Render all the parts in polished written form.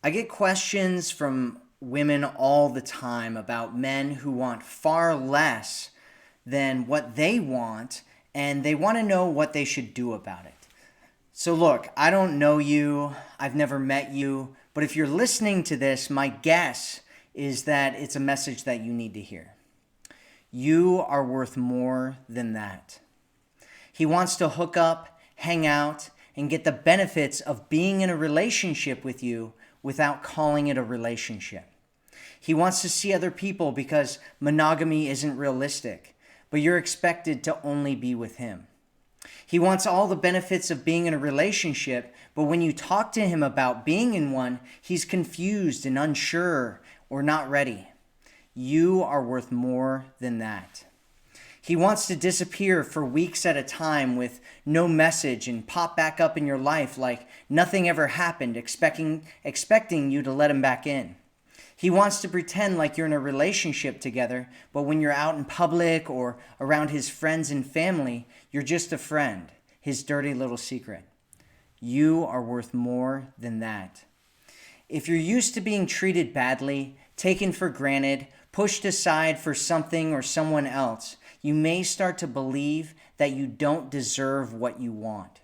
I get questions from women all the time about men who want far less than what they want, and they want to know what they should do about it. So look, I don't know you, I've never met you, but if you're listening to this, my guess is that it's a message that you need to hear. You are worth more than that. He wants to hook up, hang out, and get the benefits of being in a relationship with you without calling it a relationship. He wants to see other people because monogamy isn't realistic, but you're expected to only be with him. He wants all the benefits of being in a relationship, but when you talk to him about being in one, he's confused and unsure or not ready. You are worth more than that. He wants to disappear for weeks at a time with no message and pop back up in your life like nothing ever happened, expecting you to let him back in. He wants to pretend like you're in a relationship together, but when you're out in public or around his friends and family, you're just a friend, his dirty little secret. You are worth more than that. If you're used to being treated badly, taken for granted, pushed aside for something or someone else, you may start to believe that you don't deserve what you want.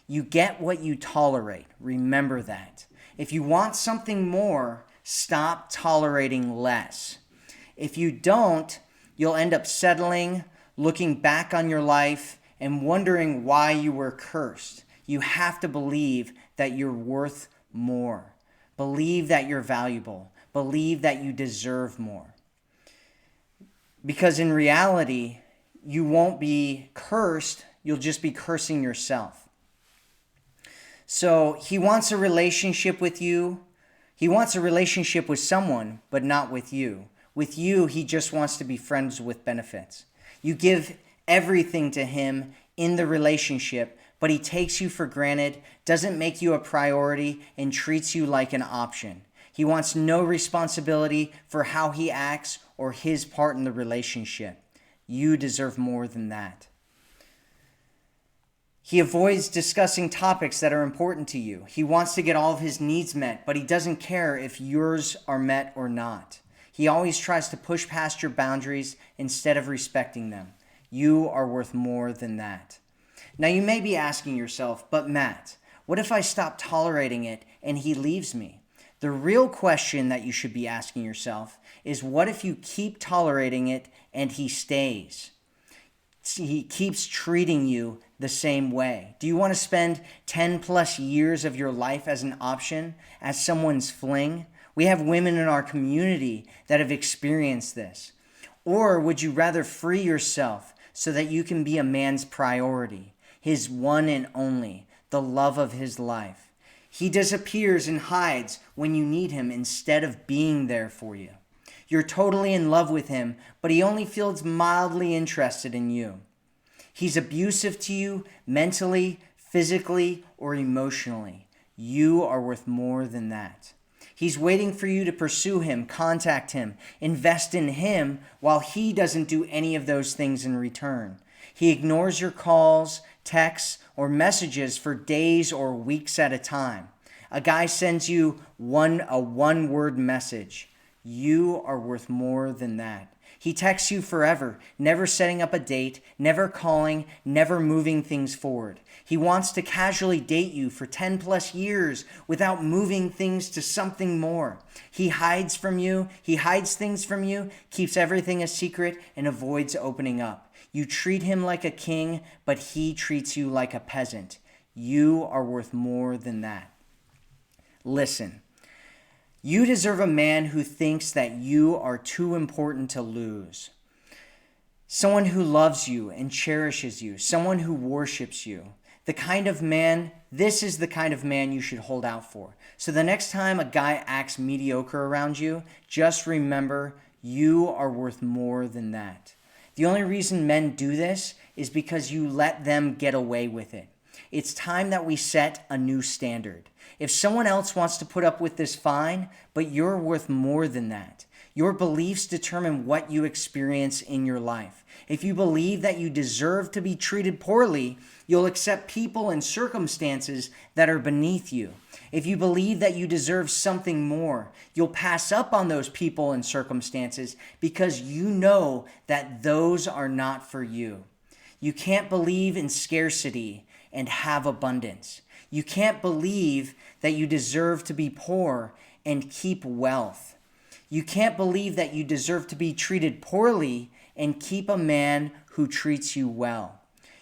You get what you tolerate. Remember that. If you want something more, stop tolerating less. If you don't, you'll end up settling, looking back on your life, and wondering why you were cursed. You have to believe that you're worth more. Believe that you're valuable. Believe that you deserve more. Because in reality, you won't be cursed, you'll just be cursing yourself. So he wants a relationship with you. He wants a relationship with someone, but not with you. With you, he just wants to be friends with benefits. You give everything to him in the relationship, but he takes you for granted, doesn't make you a priority, and treats you like an option. He wants no responsibility for how he acts or his part in the relationship. You deserve more than that. He avoids discussing topics that are important to you. He wants to get all of his needs met, but he doesn't care if yours are met or not. He always tries to push past your boundaries instead of respecting them. You are worth more than that. Now you may be asking yourself, but Matt, what if I stop tolerating it and he leaves me? The real question that you should be asking yourself is, what if you keep tolerating it and he stays? He keeps treating you the same way. Do you want to spend 10 plus years of your life as an option, as someone's fling? We have women in our community that have experienced this. Or would you rather free yourself so that you can be a man's priority, his one and only, the love of his life? He disappears and hides when you need him instead of being there for you. You're totally in love with him, but he only feels mildly interested in you. He's abusive to you mentally, physically, or emotionally. You are worth more than that. He's waiting for you to pursue him, contact him, invest in him, while he doesn't do any of those things in return. He ignores your calls, texts, or messages for days or weeks at a time. A guy sends you a one-word message. You are worth more than that. He texts you forever, never setting up a date, never calling, never moving things forward. He wants to casually date you for 10 plus years without moving things to something more. He hides things from you, keeps everything a secret, and avoids opening up. You treat him like a king, but he treats you like a peasant. You are worth more than that. Listen. You deserve a man who thinks that you are too important to lose. Someone who loves you and cherishes you. Someone who worships you. This is the kind of man you should hold out for. So the next time a guy acts mediocre around you, just remember you are worth more than that. The only reason men do this is because you let them get away with it. It's time that we set a new standard. If someone else wants to put up with this, fine, but you're worth more than that. Your beliefs determine what you experience in your life. If you believe that you deserve to be treated poorly, you'll accept people and circumstances that are beneath you. If you believe that you deserve something more, you'll pass up on those people and circumstances because you know that those are not for you. You can't believe in scarcity and have abundance. You can't believe that you deserve to be poor and keep wealth. You can't believe that you deserve to be treated poorly and keep a man who treats you well.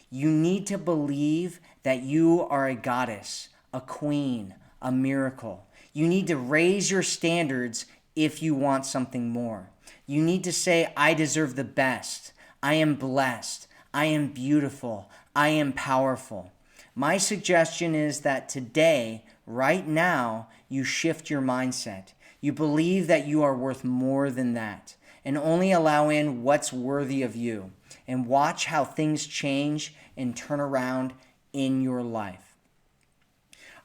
You need to believe that you are a goddess, a queen, a miracle. You need to raise your standards if you want something more. You need to say, I deserve the best. I am blessed. I am beautiful. I am powerful. My suggestion is that today, right now, you shift your mindset. You believe that you are worth more than that, and only allow in what's worthy of you, and watch how things change and turn around in your life.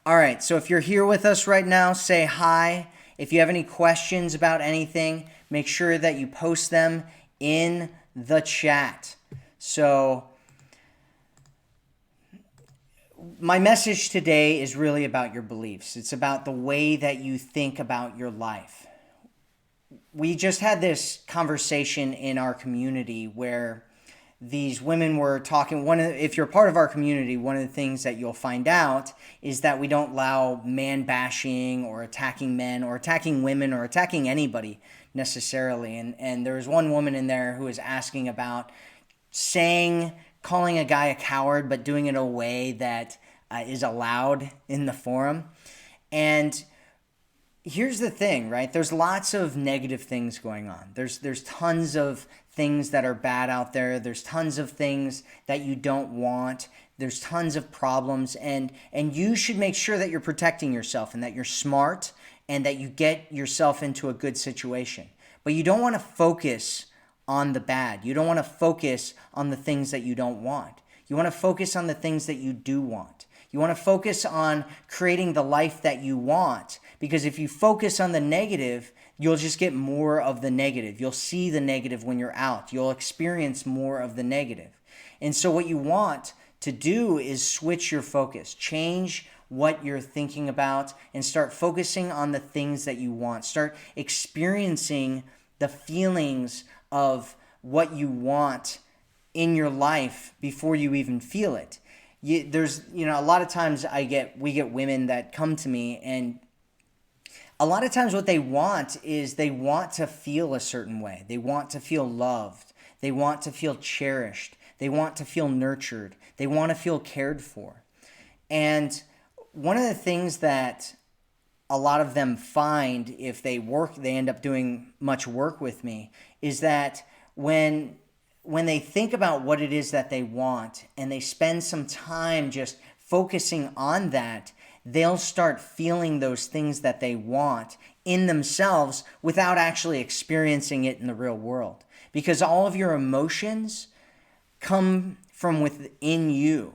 All right, so if you're here with us right now, say hi. If you have any questions about anything, make sure that you post them in the chat. So my message today is really about your beliefs. It's about the way that you think about your life. We just had this conversation in our community where these women were talking. If you're part of our community, one of the things that you'll find out is that we don't allow man bashing or attacking men or attacking women or attacking anybody necessarily. And there was one woman in there who was asking about calling a guy a coward, but doing it in a way that is allowed in the forum. And here's the thing, right? There's lots of negative things going on. There's tons of things that are bad out there. There's tons of things that you don't want. There's tons of problems, and you should make sure that you're protecting yourself and that you're smart and that you get yourself into a good situation. But you don't want to focus on the bad. You don't want to focus on the things that you don't want. You want to focus on the things that you do want. You want to focus on creating the life that you want, because if you focus on the negative, you'll just get more of the negative. You'll see the negative when you're out. You'll experience more of the negative. And so what you want to do is switch your focus, change what you're thinking about, and start focusing on the things that you want. Start experiencing the feelings of what you want in your life before you even feel it. There's a lot of times we get women that come to me, and a lot of times what they want is they want to feel a certain way. They want to feel loved. They want to feel cherished. They want to feel nurtured. They want to feel cared for. And one of the things that a lot of them find if they end up doing much work with me, is that when they think about what it is that they want and they spend some time just focusing on that, they'll start feeling those things that they want in themselves without actually experiencing it in the real world. Because all of your emotions come from within you,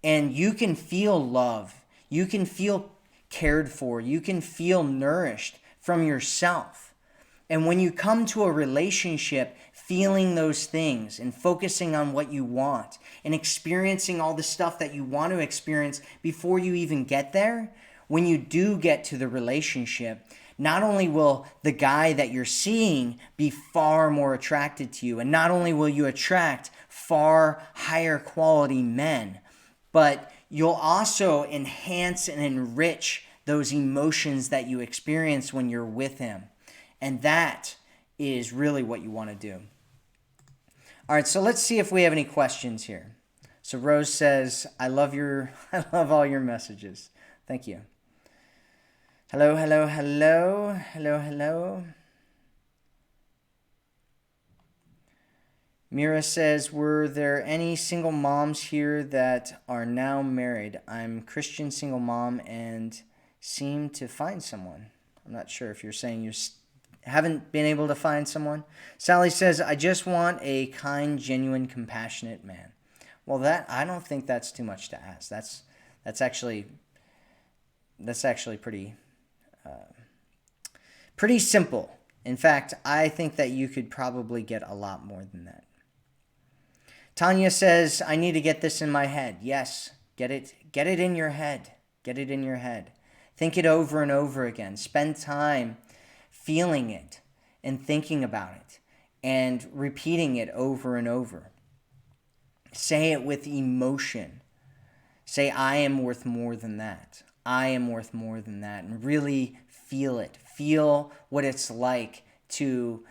and you can feel love. You can feel cared for. You can feel nourished from yourself. And when you come to a relationship feeling those things and focusing on what you want and experiencing all the stuff that you want to experience before you even get there, when you do get to the relationship, not only will the guy that you're seeing be far more attracted to you, and not only will you attract far higher quality men, but you'll also enhance and enrich those emotions that you experience when you're with him. And that is really what you want to do. All right, so let's see if we have any questions here. So Rose says, I love all your messages. Thank you. Hello, hello, hello, hello, hello. Mira says, were there any single moms here that are now married? I'm Christian single mom and seem to find someone. I'm not sure if you're saying you haven't been able to find someone. Sally says, I just want a kind, genuine, compassionate man. Well, I don't think that's too much to ask. That's actually pretty simple. In fact, I think that you could probably get a lot more than that. Tanya says, I need to get this in my head. Yes, get it in your head. Get it in your head. Think it over and over again. Spend time feeling it and thinking about it and repeating it over and over. Say it with emotion. Say, I am worth more than that. I am worth more than that. And really feel it. Feel what it's like to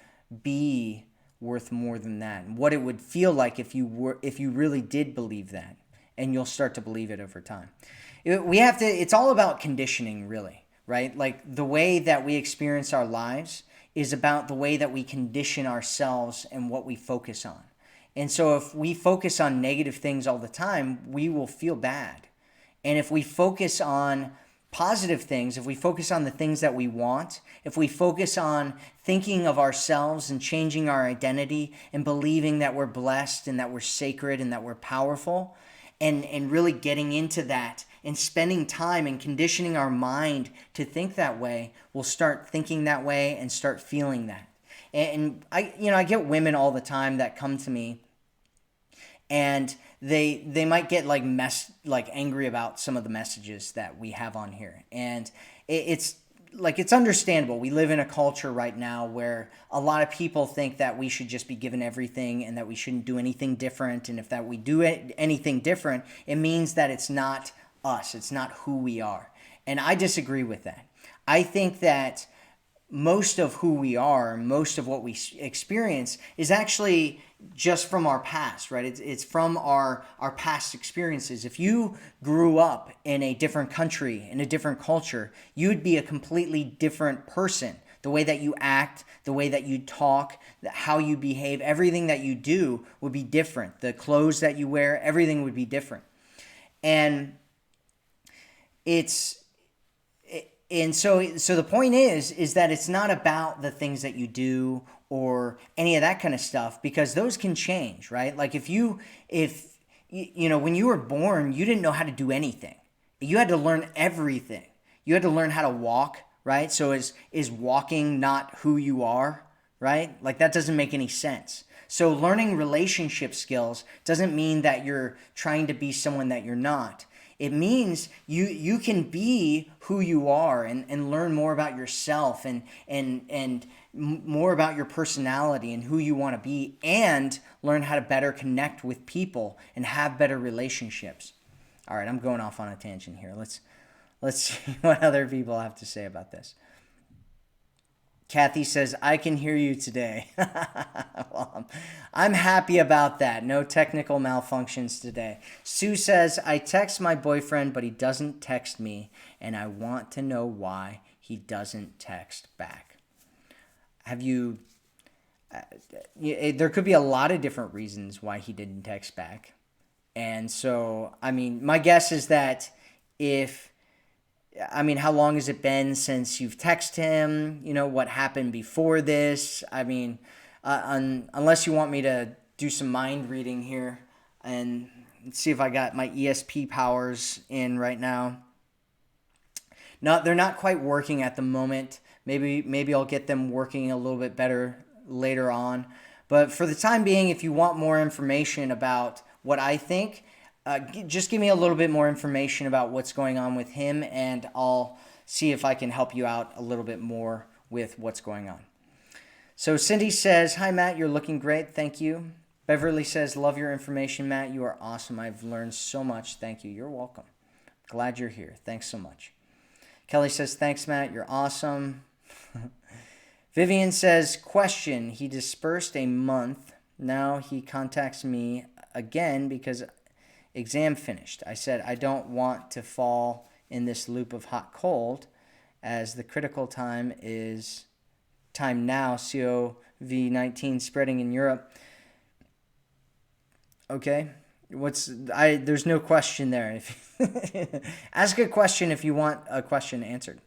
be worth more than that, and what it would feel like if you really did believe that, and you'll start to believe it over time. It's all about conditioning, really, right? Like the way that we experience our lives is about the way that we condition ourselves and what we focus on. And so if we focus on negative things all the time, we will feel bad. And if we focus on positive things, if we focus on the things that we want, if we focus on thinking of ourselves and changing our identity and believing that we're blessed and that we're sacred and that we're powerful, and really getting into that and spending time and conditioning our mind to think that way, we'll start thinking that way and start feeling that. And I get women all the time that come to me, and they might get angry about some of the messages that we have on here. And it's understandable. We live in a culture right now where a lot of people think that we should just be given everything and that we shouldn't do anything different. And if that we do anything different, it means that it's not us. It's not who we are. And I disagree with that. I think that most of who we are, most of what we experience is actually just from our past, right? It's from our past experiences. If you grew up in a different country, in a different culture, you'd be a completely different person. The way that you act, the way that you talk, how you behave, everything that you do would be different. The clothes that you wear, everything would be different. And so the point is that it's not about the things that you do or any of that kind of stuff, because those can change, right? Like if when you were born, you didn't know how to do anything. You had to learn everything. You had to learn how to walk, right? So is walking not who you are, right? Like that doesn't make any sense. So learning relationship skills doesn't mean that you're trying to be someone that you're not. It means you can be who you are and learn more about yourself and more about your personality and who you want to be, and learn how to better connect with people and have better relationships. All right, I'm going off on a tangent here. Let's see what other people have to say about this. Kathy says, I can hear you today. Well, I'm happy about that. No technical malfunctions today. Sue says, I text my boyfriend, but he doesn't text me, and I want to know why he doesn't text back. There could be a lot of different reasons why he didn't text back. And so, my guess is that how long has it been since you've texted him? What happened before this? Unless you want me to do some mind reading here and see if I got my ESP powers in right now. No, they're not quite working at the moment. Maybe I'll get them working a little bit better later on. But for the time being, if you want more information about what I think, just give me a little bit more information about what's going on with him, and I'll see if I can help you out a little bit more with what's going on. So Cindy says, hi, Matt, you're looking great. Thank you. Beverly says, love your information, Matt. You are awesome. I've learned so much. Thank you. You're welcome. Glad you're here. Thanks so much. Kelly says, thanks, Matt. You're awesome. Vivian says, question, he dispersed a month. Now he contacts me again because exam finished. I said, I don't want to fall in this loop of hot cold, as the critical time is time now, COVID-19 spreading in Europe. Okay, there's no question there. Ask a question if you want a question answered.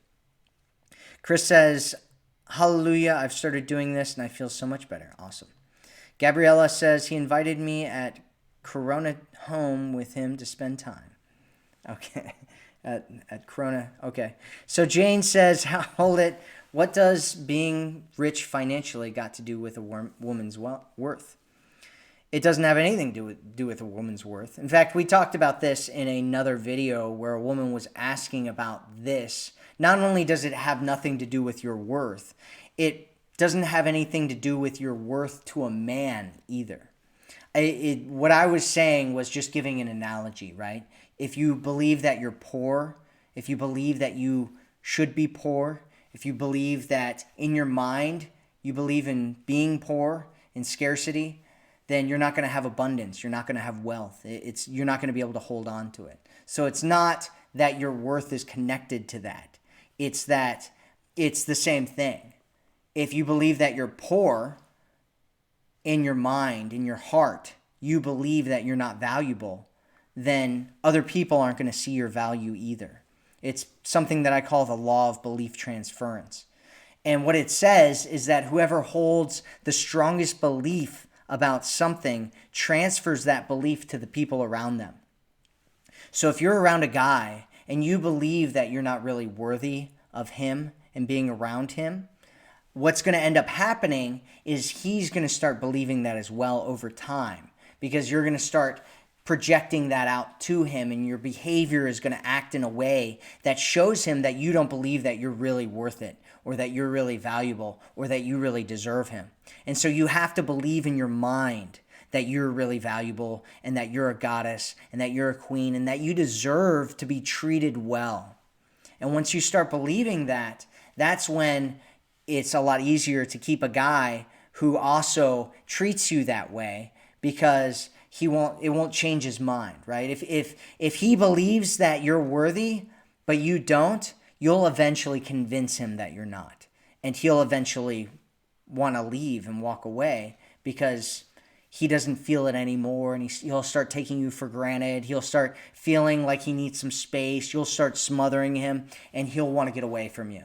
Chris says, hallelujah, I've started doing this and I feel so much better. Awesome. Gabriella says, he invited me at Corona home with him to spend time. Okay. At Corona. Okay. So Jane says, hold it. What does being rich financially got to do with a woman's worth? It doesn't have anything to do with a woman's worth. In fact, we talked about this in another video where a woman was asking about this. Not only does it have nothing to do with your worth, it doesn't have anything to do with your worth to a man either. What I was saying was just giving an analogy, right? If you believe that you're poor, if you believe that you should be poor, if you believe that in your mind you believe in being poor, in scarcity, then you're not going to have abundance. You're not going to have wealth. You're not going to be able to hold on to it. So it's not that your worth is connected to that. It's that it's the same thing. If you believe that you're poor in your mind, in your heart, you believe that you're not valuable, then other people aren't going to see your value either. It's something that I call the law of belief transference. And what it says is that whoever holds the strongest belief about something transfers that belief to the people around them. So if you're around a guy and you believe that you're not really worthy of him and being around him, what's going to end up happening is he's going to start believing that as well over time, because you're going to start projecting that out to him, and your behavior is going to act in a way that shows him that you don't believe that you're really worth it, or that you're really valuable, or that you really deserve him. And so you have to believe in your mind that you're really valuable, and that you're a goddess, and that you're a queen, and that you deserve to be treated well. And once you start believing that, that's when it's a lot easier to keep a guy who also treats you that way, because it won't change his mind, right? If he believes that you're worthy, but you don't, you'll eventually convince him that you're not. And he'll eventually want to leave and walk away because he doesn't feel it anymore, and he'll start taking you for granted. He'll start feeling like he needs some space. You'll start smothering him, and he'll want to get away from you.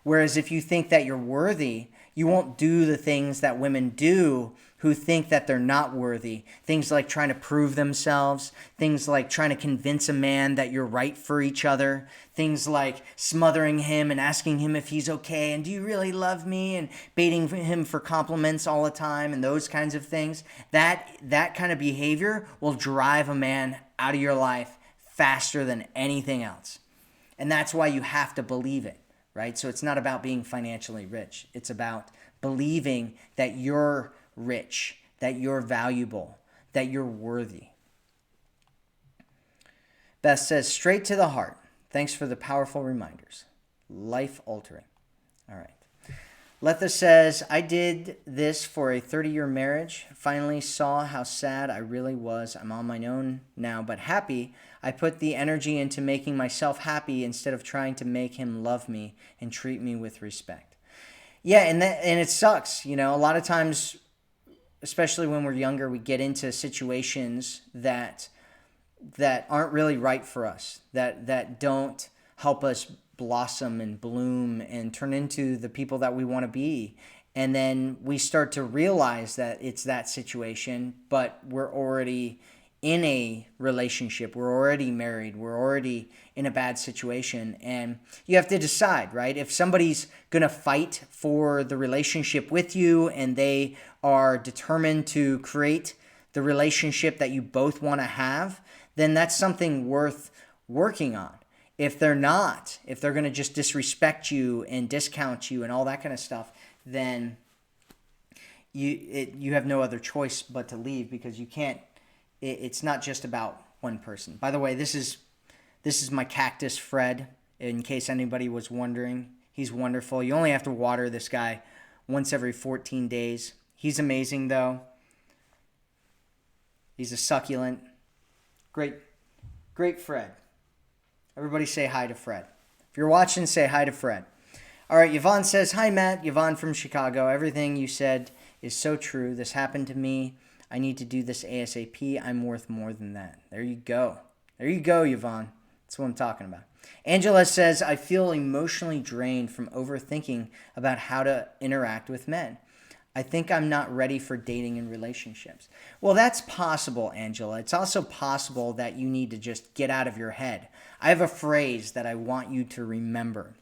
Whereas if you think that you're worthy, you won't do the things that women do who think that they're not worthy. Things like trying to prove themselves. Things like trying to convince a man that you're right for each other. Things like smothering him and asking him if he's okay and do you really love me, and baiting him for compliments all the time, and those kinds of things. That kind of behavior will drive a man out of your life faster than anything else. And that's why you have to believe it. Right? So it's not about being financially rich. It's about believing that you're rich, that you're valuable, that you're worthy. Beth says, straight to the heart. Thanks for the powerful reminders. Life-altering. All right. Letha says, I did this for a 30-year marriage. Finally saw how sad I really was. I'm on my own now, but happy. I put the energy into making myself happy instead of trying to make him love me and treat me with respect. Yeah, and it sucks. You know, a lot of times, especially when we're younger, we get into situations that aren't really right for us, that don't help us blossom and bloom and turn into the people that we want to be. And then we start to realize that it's that situation, but we're already in a relationship, we're already married, we're already in a bad situation, and you have to decide, right? If somebody's gonna fight for the relationship with you and they are determined to create the relationship that you both want to have, then that's something worth working on. If they're not, if they're gonna just disrespect you and discount you and all that kind of stuff, then you have no other choice but to leave, because you can't. It's not just about one person. By the way, this is my cactus Fred, in case anybody was wondering. He's wonderful. You only have to water this guy once every 14 days. He's amazing, though. He's a succulent. Great Fred. Everybody say hi to Fred. If you're watching, say hi to Fred. All right, Yvonne says, hi, Matt. Yvonne from Chicago. Everything you said is so true. This happened to me. I need to do this ASAP. I'm worth more than that. There you go. There you go, Yvonne. That's what I'm talking about. Angela says, I feel emotionally drained from overthinking about how to interact with men. I think I'm not ready for dating and relationships. Well, that's possible, Angela. It's also possible that you need to just get out of your head. I have a phrase that I want you to remember.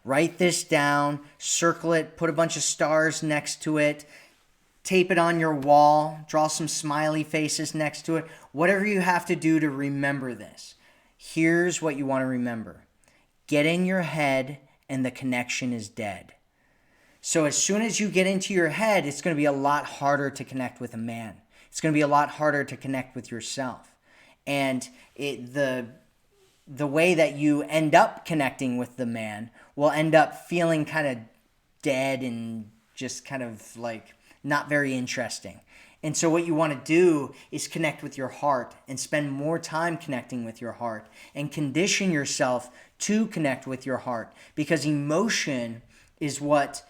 Write this down, circle it, put a bunch of stars next to it, tape it on your wall, draw some smiley faces next to it. Whatever you have to do to remember this. Here's what you want to remember. Get in your head and the connection is dead. So as soon as you get into your head, it's going to be a lot harder to connect with a man. It's going to be a lot harder to connect with yourself. And the way that you end up connecting with the man will end up feeling kind of dead and just kind of like not very interesting. And so what you want to do is connect with your heart and spend more time connecting with your heart and condition yourself to connect with your heart, because emotion is what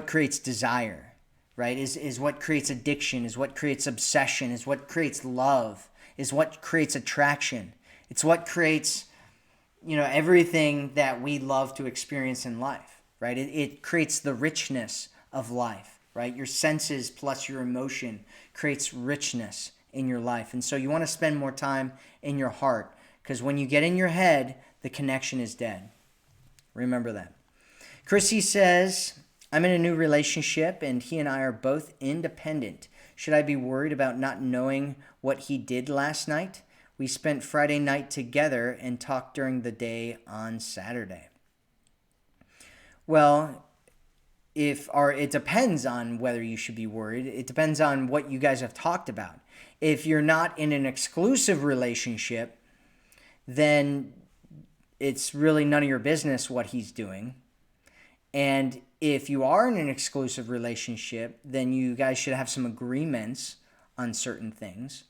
creates desire, right? Is what creates addiction, is what creates obsession, is what creates love, is what creates attraction. It's what creates, everything that we love to experience in life, right? It creates the richness of life, right? Your senses plus your emotion creates richness in your life. And so you want to spend more time in your heart, because when you get in your head, the connection is dead. Remember that. Chrissy says, I'm in a new relationship and he and I are both independent. Should I be worried about not knowing what he did last night? We spent Friday night together and talked during the day on Saturday. Well, it depends on whether you should be worried. It depends on what you guys have talked about. If you're not in an exclusive relationship, then it's really none of your business what he's doing. And if you are in an exclusive relationship, then you guys should have some agreements on certain things.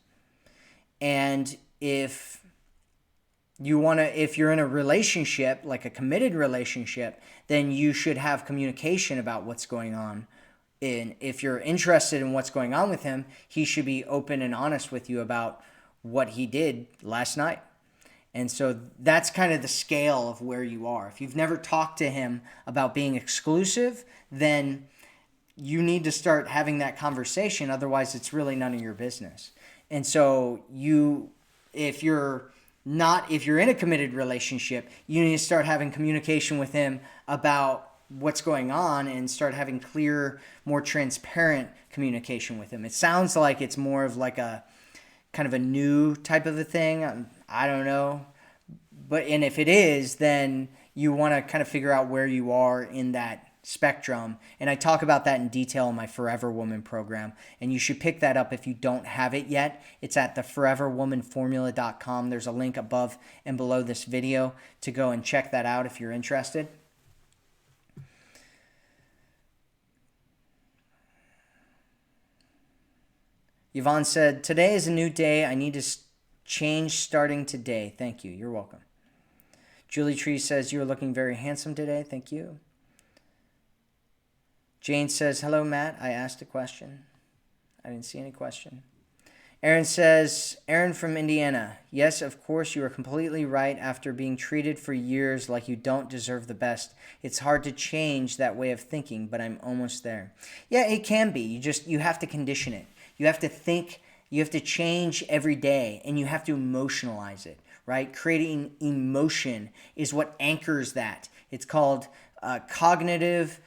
And if you're in a relationship, like a committed relationship, then you should have communication about what's going on. And if you're interested in what's going on with him, he should be open and honest with you about what he did last night. And so that's kind of the scale of where you are. If you've never talked to him about being exclusive, then you need to start having that conversation. Otherwise, it's really none of your business. And so if you're in a committed relationship, you need to start having communication with him about what's going on and start having clear, more transparent communication with him. It sounds like it's more of like a kind of a new type of a thing. I don't know. And if it is, then you want to kind of figure out where you are in that spectrum. And I talk about that in detail in my Forever Woman program. And you should pick that up if you don't have it yet. It's at theforeverwomanformula.com. There's a link above and below this video to go and check that out if you're interested. Yvonne said, today is a new day. I need to change starting today. Thank you. You're welcome. Julie Tree says, you're looking very handsome today. Thank you. Jane says, hello, Matt. I asked a question. I didn't see any question. Aaron says, Aaron from Indiana. Yes, of course, you are completely right. After being treated for years like you don't deserve the best, it's hard to change that way of thinking, but I'm almost there. Yeah, it can be. You have to condition it. You have to think, you have to change every day, and you have to emotionalize it, right? Creating emotion is what anchors that. It's called cognitive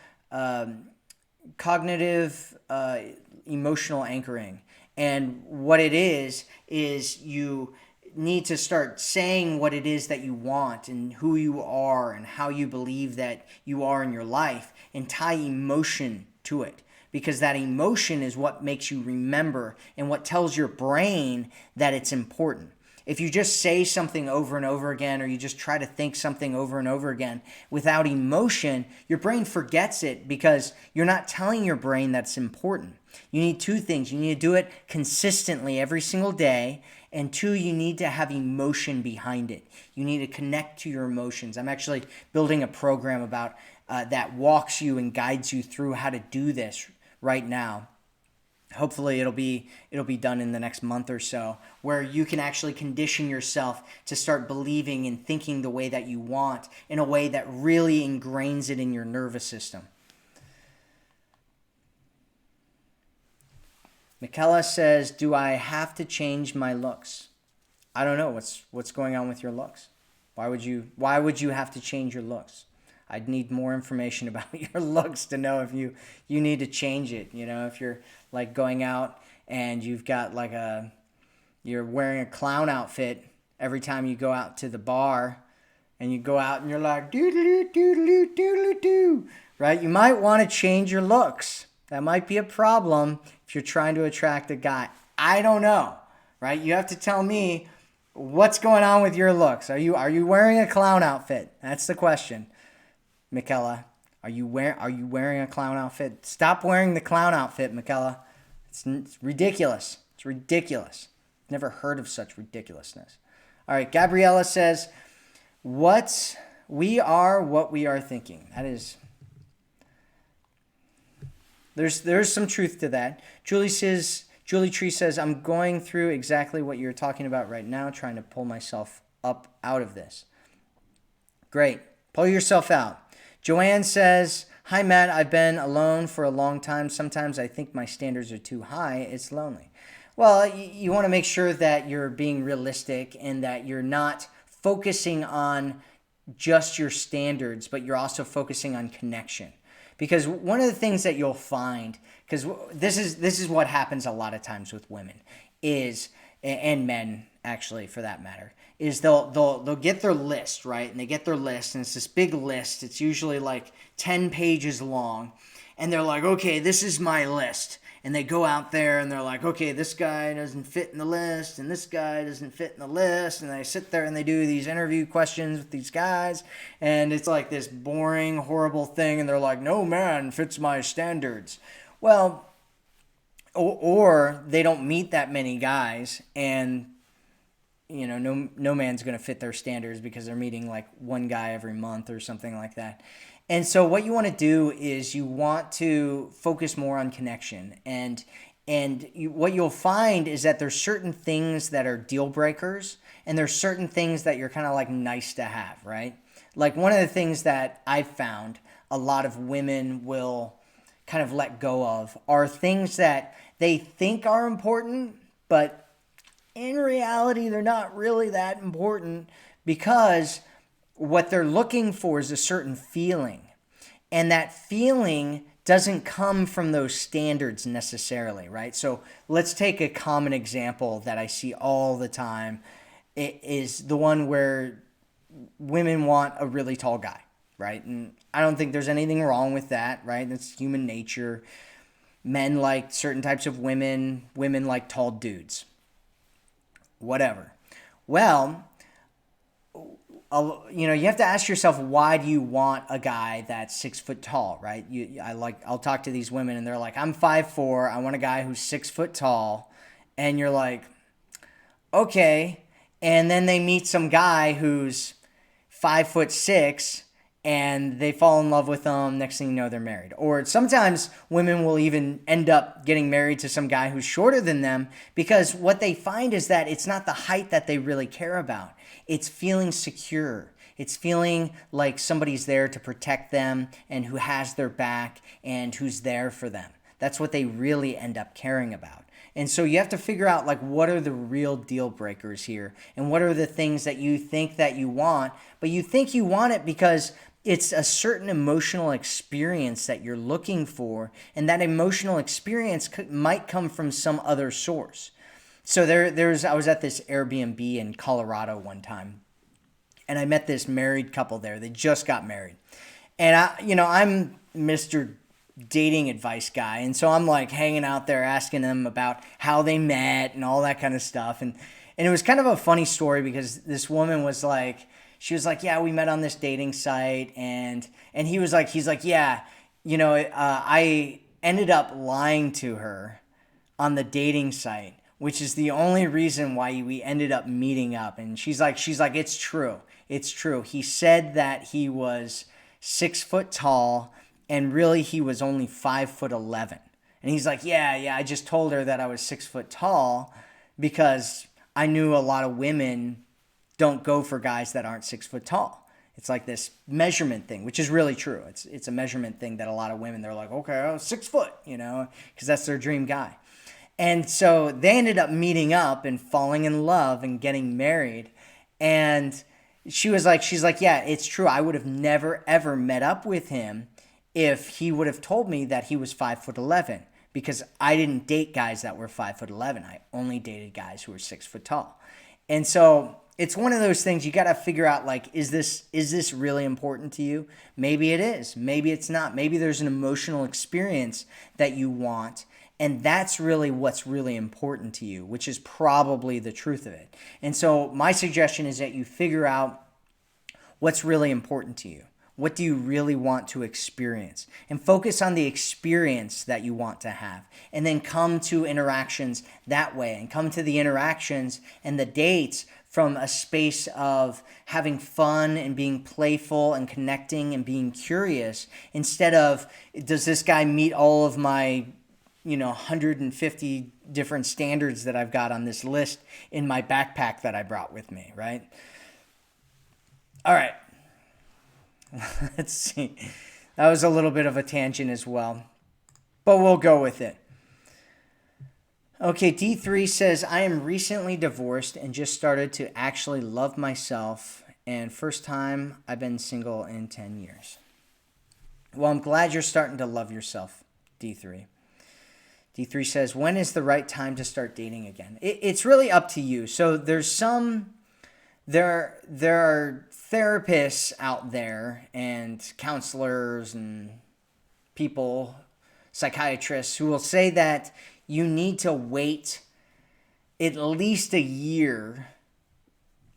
emotional anchoring. And what it is you need to start saying what it is that you want and who you are and how you believe that you are in your life, and tie emotion to it. Because that emotion is what makes you remember and what tells your brain that it's important. If you just say something over and over again, or you just try to think something over and over again without emotion, your brain forgets it because you're not telling your brain that's important. You need two things. You need to do it consistently every single day. And two, you need to have emotion behind it. You need to connect to your emotions. I'm actually building a program about that walks you and guides you through how to do this right now. Hopefully it'll be done in the next month or so, where you can actually condition yourself to start believing and thinking the way that you want, in a way that really ingrains it in your nervous system. Michaela says, do I have to change my looks? I don't know. What's going on with your looks? Why would you have to change your looks? I'd need more information about your looks to know if you need to change it. If you're like going out and you've got like you're wearing a clown outfit every time you go out to the bar, and you go out and you're like doodaloo doodaloo doodaloo doo, right? You might want to change your looks. That might be a problem if you're trying to attract a guy. I don't know, right? You have to tell me what's going on with your looks. Are you wearing a clown outfit? That's the question. Michaela, are you wearing a clown outfit? Stop wearing the clown outfit, Michaela. It's ridiculous. It's ridiculous. Never heard of such ridiculousness. All right, Gabriella says, we are what we are thinking. That is, there's some truth to that. Julie Tree says, I'm going through exactly what you're talking about right now, trying to pull myself up out of this. Great. Pull yourself out. Joanne says, hi, Matt. I've been alone for a long time. Sometimes I think my standards are too high. It's lonely. Well, you want to make sure that you're being realistic and that you're not focusing on just your standards, but you're also focusing on connection. Because one of the things that you'll find, because this is what happens a lot of times with women, and men actually for that matter, is they'll get their list, right? And they get their list, and it's this big list. It's usually like 10 pages long, and they're like, okay, this is my list. And they go out there and they're like, okay, this guy doesn't fit in the list, and this guy doesn't fit in the list. And they sit there and they do these interview questions with these guys, and it's like this boring, horrible thing. And they're like, no man fits my standards. Well, or they don't meet that many guys, and no man's going to fit their standards because they're meeting like one guy every month or something like that. And so what you want to do is you want to focus more on connection. And what you'll find is that there's certain things that are deal breakers, and there's certain things that you're kind of like nice to have, right? Like one of the things that I've found a lot of women will kind of let go of are things that they think are important, but in reality, they're not really that important, because what they're looking for is a certain feeling. And that feeling doesn't come from those standards necessarily, right? So let's take a common example that I see all the time. It is the one where women want a really tall guy, right? And I don't think there's anything wrong with that, right? That's human nature. Men like certain types of women like tall dudes. Whatever. Well, you have to ask yourself, why do you want a guy that's 6 foot tall, right? I'll talk to these women and they're like, I'm 5'4", I want a guy who's 6 foot tall. And you're like, okay. And then they meet some guy who's 5'6", and they fall in love with them. Next thing you know, they're married. Or sometimes women will even end up getting married to some guy who's shorter than them, because what they find is that it's not the height that they really care about. It's feeling secure. It's feeling like somebody's there to protect them and who has their back and who's there for them. That's what they really end up caring about. And so you have to figure out, like, what are the real deal breakers here, and what are the things that you think that you want, but you think you want it because it's a certain emotional experience that you're looking for, and that emotional experience might come from some other source. So I was at this Airbnb in Colorado one time, and I met this married couple there. They just got married. And I'm Mr. dating advice guy, and so I'm like hanging out there asking them about how they met and all that kind of stuff. And it was kind of a funny story, because this woman was like, she was like, yeah, we met on this dating site, and he's like, yeah, I ended up lying to her on the dating site, which is the only reason why we ended up meeting up. And she's like, it's true. He said that he was 6 foot tall, and really he was only 5'11". And he's like, yeah, I just told her that I was 6 foot tall because I knew a lot of women don't go for guys that aren't 6 foot tall. It's like this measurement thing, which is really true. It's a measurement thing that a lot of women, they're like, okay, 6 foot, because that's their dream guy. And so they ended up meeting up and falling in love and getting married. And she's like, yeah, it's true. I would have never, ever met up with him if he would have told me that he was 5'11", because I didn't date guys that were 5'11". I only dated guys who were 6 foot tall. And so it's one of those things you got to figure out, like, is this really important to you? Maybe it is. Maybe it's not. Maybe there's an emotional experience that you want, and that's really what's really important to you, which is probably the truth of it. And so my suggestion is that you figure out what's really important to you. What do you really want to experience? And focus on the experience that you want to have. And then come to interactions that way. And come to the interactions and the dates from a space of having fun and being playful and connecting and being curious, instead of, does this guy meet all of my 150 different standards that I've got on this list in my backpack that I brought with me, right? All right. Let's see. That was a little bit of a tangent as well, but we'll go with it. Okay, D3 says, I am recently divorced and just started to actually love myself, and first time I've been single in 10 years. Well, I'm glad you're starting to love yourself, D3. D3 says, when is the right time to start dating again? It's really up to you. So there are therapists out there and counselors and people, psychiatrists, who will say that you need to wait at least a year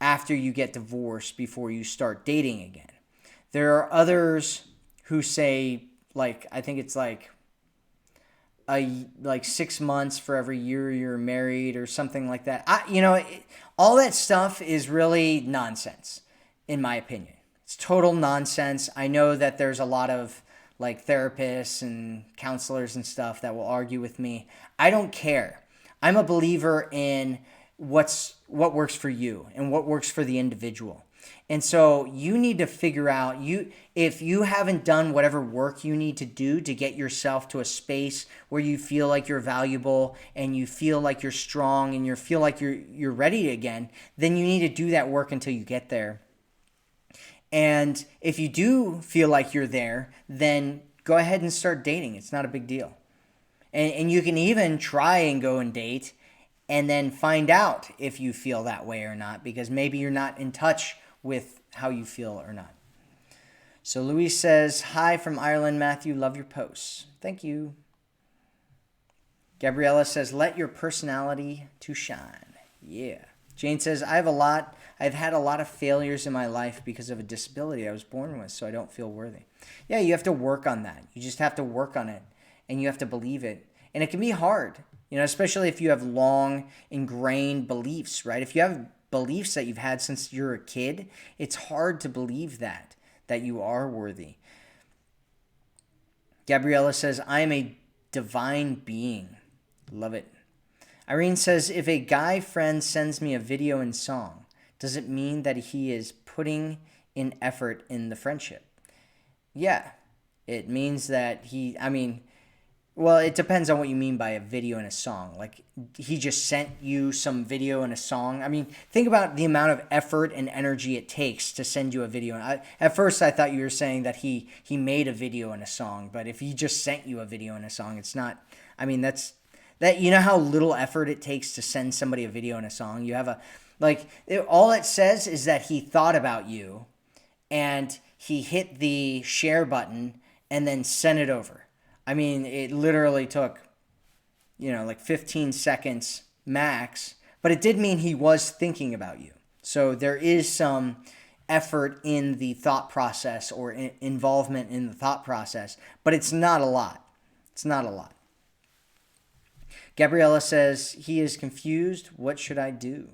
after you get divorced before you start dating again. There are others who say, like, I think it's like 6 months for every year you're married or something like that. All that stuff is really nonsense, in my opinion. It's total nonsense. I know that there's a lot of like therapists and counselors and stuff that will argue with me. I don't care. I'm a believer in what works for you and what works for the individual. And so you need to figure out, if you haven't done whatever work you need to do to get yourself to a space where you feel like you're valuable and you feel like you're strong and you feel like you're ready again, then you need to do that work until you get there. And if you do feel like you're there, then go ahead and start dating. It's not a big deal. And you can even try and go and date and then find out if you feel that way or not, because maybe you're not in touch with how you feel or not. So Louise says, hi from Ireland, Matthew. Love your posts. Thank you. Gabriella says, let your personality to shine. Yeah. Jane says, I've had a lot of failures in my life because of a disability I was born with, so I don't feel worthy. Yeah, you have to work on that. You just have to work on it, and you have to believe it. And it can be hard, especially if you have long ingrained beliefs, right? If you have beliefs that you've had since you're a kid, it's hard to believe that you are worthy. Gabriella says, I am a divine being. Love it. Irene says, if a guy friend sends me a video and song, does it mean that he is putting in effort in the friendship? Yeah, it means that well, it depends on what you mean by a video and a song. Like, he just sent you some video and a song. Think about the amount of effort and energy it takes to send you a video. At first, I thought you were saying that he made a video and a song. But if he just sent you a video and a song, it's not... you know how little effort it takes to send somebody a video and a song? You have all it says is that he thought about you and he hit the share button and then sent it over. It literally took, 15 seconds max, but it did mean he was thinking about you. So there is some effort in the thought process or involvement in the thought process, but it's not a lot. It's not a lot. Gabriella says, he is confused. What should I do?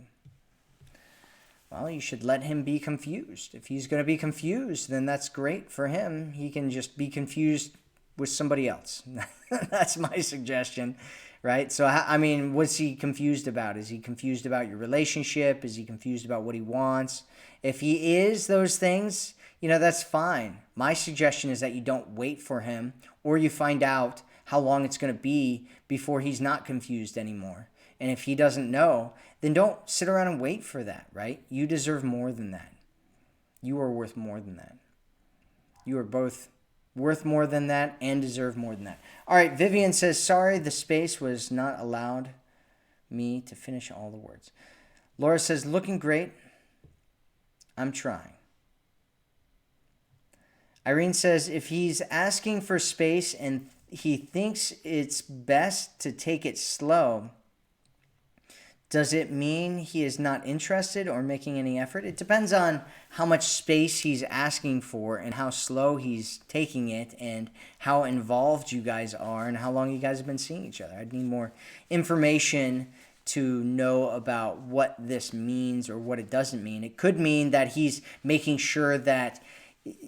Well, you should let him be confused. If he's going to be confused, then that's great for him. He can just be confused with somebody else. That's my suggestion, right? So, what's he confused about? Is he confused about your relationship? Is he confused about what he wants? If he is those things, that's fine. My suggestion is that you don't wait for him, or you find out how long it's going to be before he's not confused anymore. And if he doesn't know, then don't sit around and wait for that, right? You deserve more than that. You are worth more than that. You are both worth more than that and deserve more than that. All right, Vivian says, sorry, the space was not allowed me to finish all the words. Laura says, looking great. I'm trying. Irene says, if he's asking for space and he thinks it's best to take it slow, does it mean he is not interested or making any effort? It depends on how much space he's asking for and how slow he's taking it and how involved you guys are and how long you guys have been seeing each other. I'd need more information to know about what this means or what it doesn't mean. It could mean that he's making sure that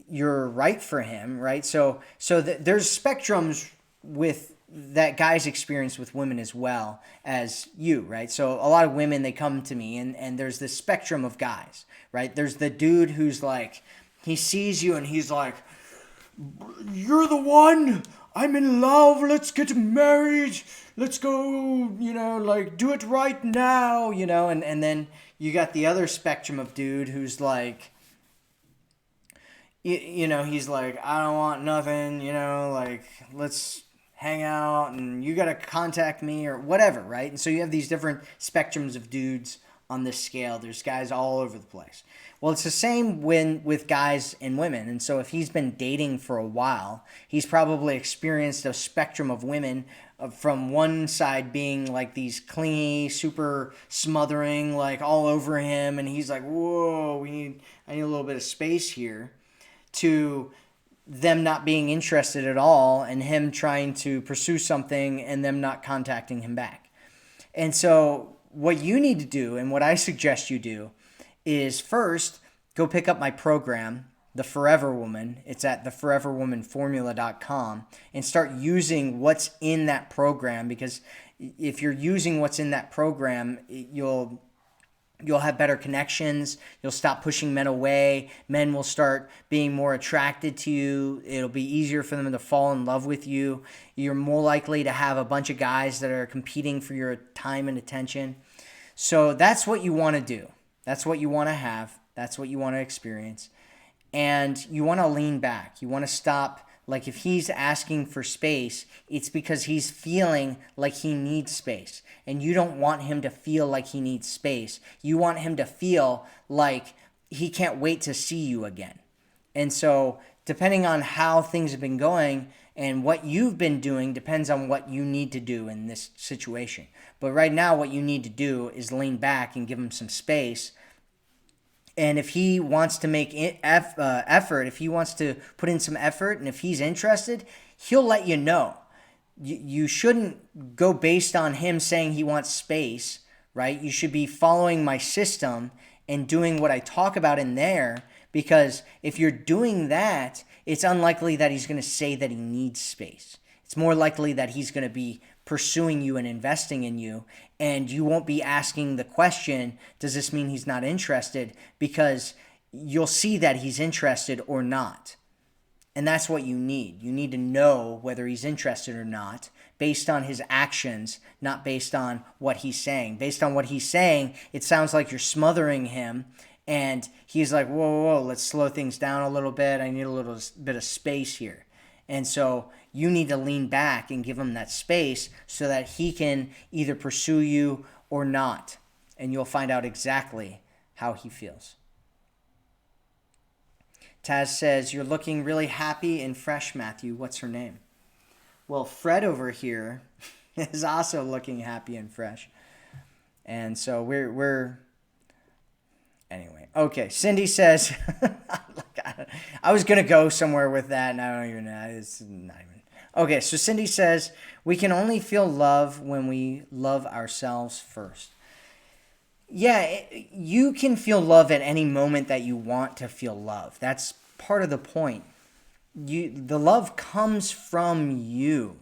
you're right for him, right? So there's spectrums with that guys experience with women as well as you, right? So a lot of women, they come to me and there's this spectrum of guys, right? There's the dude who's like, he sees you and he's like, you're the one, I'm in love, let's get married, let's go, like do it right now, and then you got the other spectrum of dude who's like, he's like, I don't want nothing, like let's hang out and you got to contact me or whatever, right? And so you have these different spectrums of dudes on this scale. There's guys all over the place. Well, it's the same with guys and women. And so if he's been dating for a while, he's probably experienced a spectrum of women from one side being like these clingy, super smothering, like all over him. And he's like, whoa, I need a little bit of space here, to them not being interested at all and him trying to pursue something and them not contacting him back. And so what you need to do and what I suggest you do is first go pick up my program, The Forever Woman. It's at theforeverwomanformula.com, and start using what's in that program, because if you're using what's in that program, you'll have better connections. You'll stop pushing men away. Men will start being more attracted to you. It'll be easier for them to fall in love with you. You're more likely to have a bunch of guys that are competing for your time and attention. So that's what you want to do. That's what you want to have. That's what you want to experience. And you want to lean back. You want to stop. Like if he's asking for space, it's because he's feeling like he needs space. And you don't want him to feel like he needs space. You want him to feel like he can't wait to see you again. And so depending on how things have been going and what you've been doing depends on what you need to do in this situation. But right now what you need to do is lean back and give him some space. And if he wants to make effort, if he wants to put in some effort, and if he's interested, he'll let you know. You shouldn't go based on him saying he wants space, right? You should be following my system and doing what I talk about in there, because if you're doing that, it's unlikely that he's going to say that he needs space. It's more likely that he's going to be pursuing you and investing in you, and you won't be asking the question, does this mean he's not interested? Because you'll see that he's interested or not. And that's what you need. You need to know whether he's interested or not based on his actions, not based on what he's saying. Based on what he's saying, it sounds like you're smothering him, and he's like, whoa, let's slow things down a little bit. I need a little bit of space here. And so you need to lean back and give him that space so that he can either pursue you or not. And you'll find out exactly how he feels. Taz says, you're looking really happy and fresh, Matthew. What's her name? Well, Fred over here is also looking happy and fresh. And so we're anyway. Okay, Cindy says, I was going to go somewhere with that, and I don't even know. It's not even. Okay, so Cindy says, we can only feel love when we love ourselves first. Yeah, you can feel love at any moment that you want to feel love. That's part of the point. The love comes from you.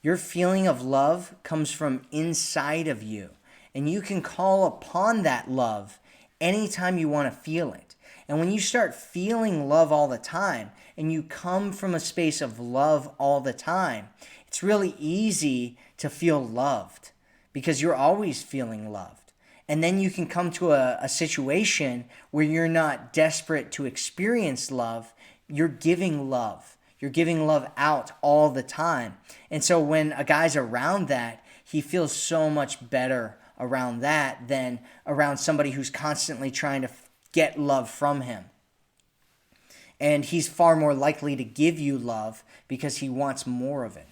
Your feeling of love comes from inside of you. And you can call upon that love anytime you want to feel it. And when you start feeling love all the time, and you come from a space of love all the time, it's really easy to feel loved because you're always feeling loved. And then you can come to a situation where you're not desperate to experience love. You're giving love. You're giving love out all the time. And so when a guy's around that, he feels so much better around that than around somebody who's constantly trying to get love from him. And he's far more likely to give you love because he wants more of it.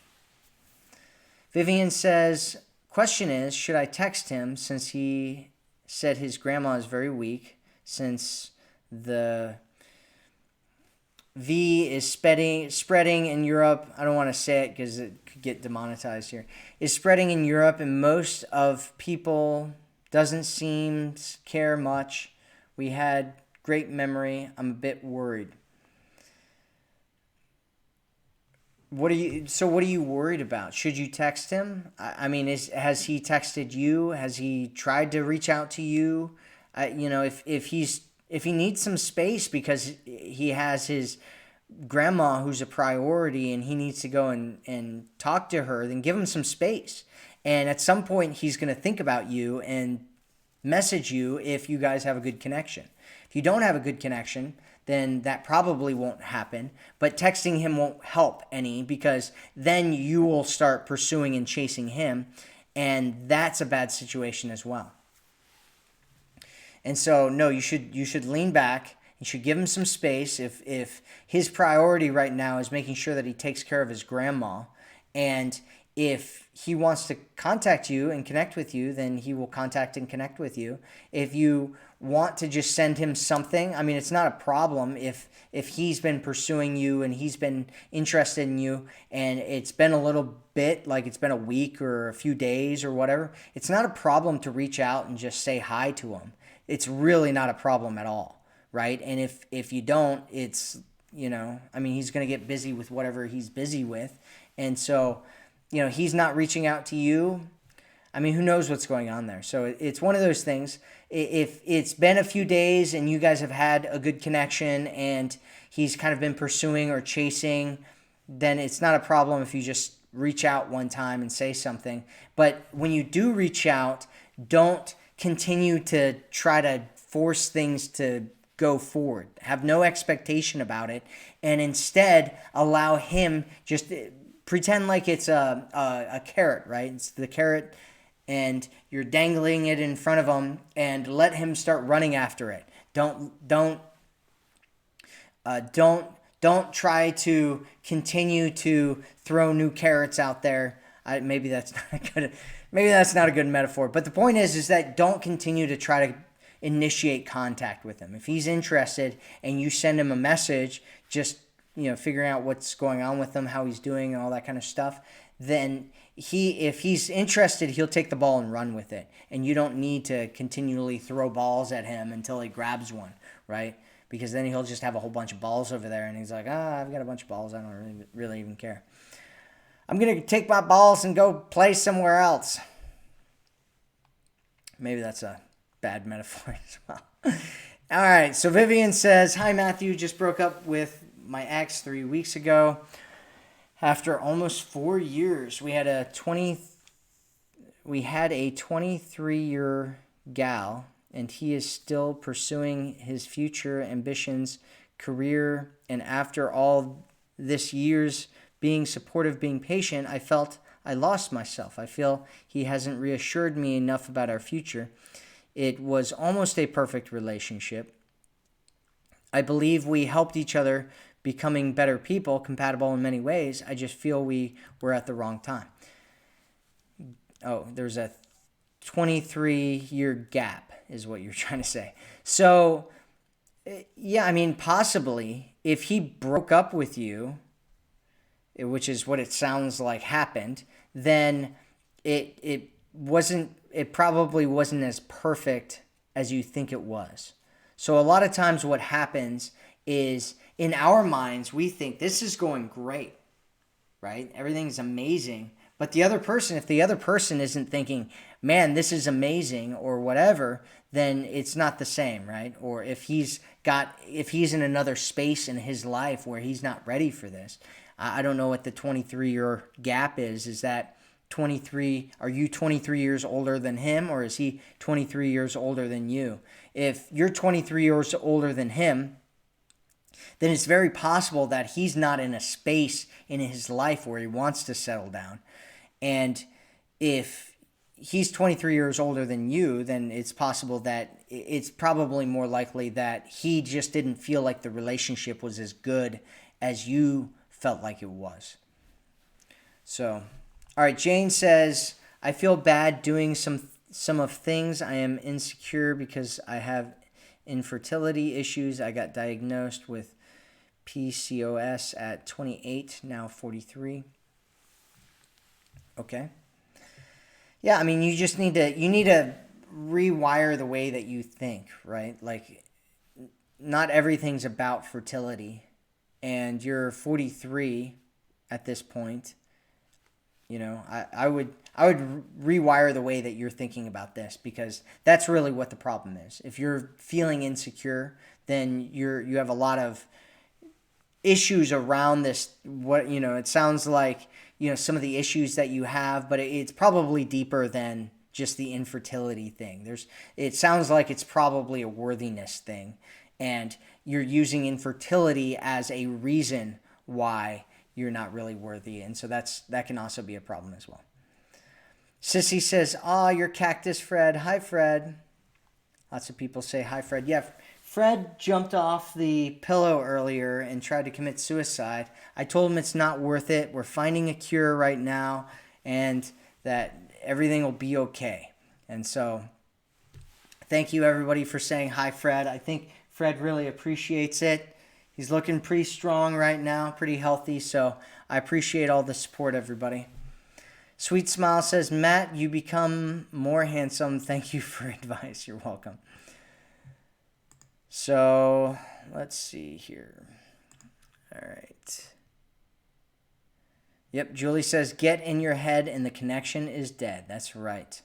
Vivian says, question is, should I text him since he said his grandma is very weak, since the V is spreading in Europe. I don't want to say it because it could get demonetized here. Is spreading in Europe, and most of people doesn't seem to care much. We had great memory. I'm a bit worried. What are you worried about? Should you text him? I mean, has he texted you? Has he tried to reach out to you? If he needs some space because he has his grandma who's a priority and he needs to go and talk to her, then give him some space. And at some point, he's going to think about you and message you if you guys have a good connection. If you don't have a good connection, then that probably won't happen. But texting him won't help any, because then you will start pursuing and chasing him, and that's a bad situation as well. And so, no, you should lean back. You should give him some space. If his priority right now is making sure that he takes care of his grandma, and if he wants to contact you and connect with you, then he will contact and connect with you. If you want to just send him something, I mean, it's not a problem if he's been pursuing you and he's been interested in you and it's been a little bit, like it's been a week or a few days or whatever. It's not a problem to reach out and just say hi to him. It's really not a problem at all, right? And if you don't, it's, I mean, he's going to get busy with whatever he's busy with. And so, he's not reaching out to you. I mean, who knows what's going on there? So it's one of those things. If it's been a few days and you guys have had a good connection and he's kind of been pursuing or chasing, then it's not a problem if you just reach out one time and say something. But when you do reach out, don't continue to try to force things to go forward. Have no expectation about it, and instead allow him, just pretend like it's a carrot, right? It's the carrot, and you're dangling it in front of him, and let him start running after it. Don't try to continue to throw new carrots out there. Maybe that's not a good metaphor. But the point is that don't continue to try to initiate contact with him. If he's interested and you send him a message, just figuring out what's going on with him, how he's doing, and all that kind of stuff, then if he's interested, he'll take the ball and run with it. And you don't need to continually throw balls at him until he grabs one, right? Because then he'll just have a whole bunch of balls over there, and he's like, I've got a bunch of balls. I don't really even care. I'm going to take my balls and go play somewhere else. Maybe that's a bad metaphor as well. All right, so Vivian says, hi, Matthew. Just broke up with my ex 3 weeks ago. After almost 4 years, we had a 23-year gal, and he is still pursuing his future ambitions, career, and after all this years being supportive, being patient, I felt I lost myself. I feel he hasn't reassured me enough about our future. It was almost a perfect relationship. I believe we helped each other, becoming better people, compatible in many ways. I just feel we were at the wrong time. Oh, there's a 23-year gap is what you're trying to say. So, yeah, I mean, possibly if he broke up with you, which is what it sounds like happened, then it probably wasn't as perfect as you think it was. So a lot of times what happens is, in our minds, we think this is going great, right? Everything's amazing. But the other person, if the other person isn't thinking, man, this is amazing or whatever, then it's not the same, right? Or if he's in another space in his life where he's not ready for this. I don't know what the 23-year gap is. Is that 23, are you 23 years older than him, or is he 23 years older than you? If you're 23 years older than him, then it's very possible that he's not in a space in his life where he wants to settle down. And if he's 23 years older than you, then it's possible that it's probably more likely that he just didn't feel like the relationship was as good as you felt like it was. So, all right, Jane says, I feel bad doing some of things. I am insecure because I have infertility issues. I got diagnosed with PCOS at 28, now 43. Okay. Yeah, I mean, you need to rewire the way that you think, right? Like, not everything's about fertility, and you're 43 at this point. You know, I would rewire the way that you're thinking about this, because that's really what the problem is. If you're feeling insecure, then you have a lot of issues around this. It sounds like, some of the issues that you have, but it's probably deeper than just the infertility thing. It sounds like it's probably a worthiness thing, and you're using infertility as a reason why you're not really worthy, and so that can also be a problem as well. Sissy says, you're Cactus Fred. Hi, Fred. Lots of people say hi, Fred. Yeah, Fred jumped off the pillow earlier and tried to commit suicide. I told him it's not worth it. We're finding a cure right now, and that everything will be okay. And so thank you, everybody, for saying hi, Fred. I think Fred really appreciates it. He's looking pretty strong right now, pretty healthy, so I appreciate all the support, everybody. Sweet Smile says, Matt, you become more handsome. Thank you for advice. You're welcome. So, let's see here. All right. Yep, Julie says, get in your head and the connection is dead. That's right.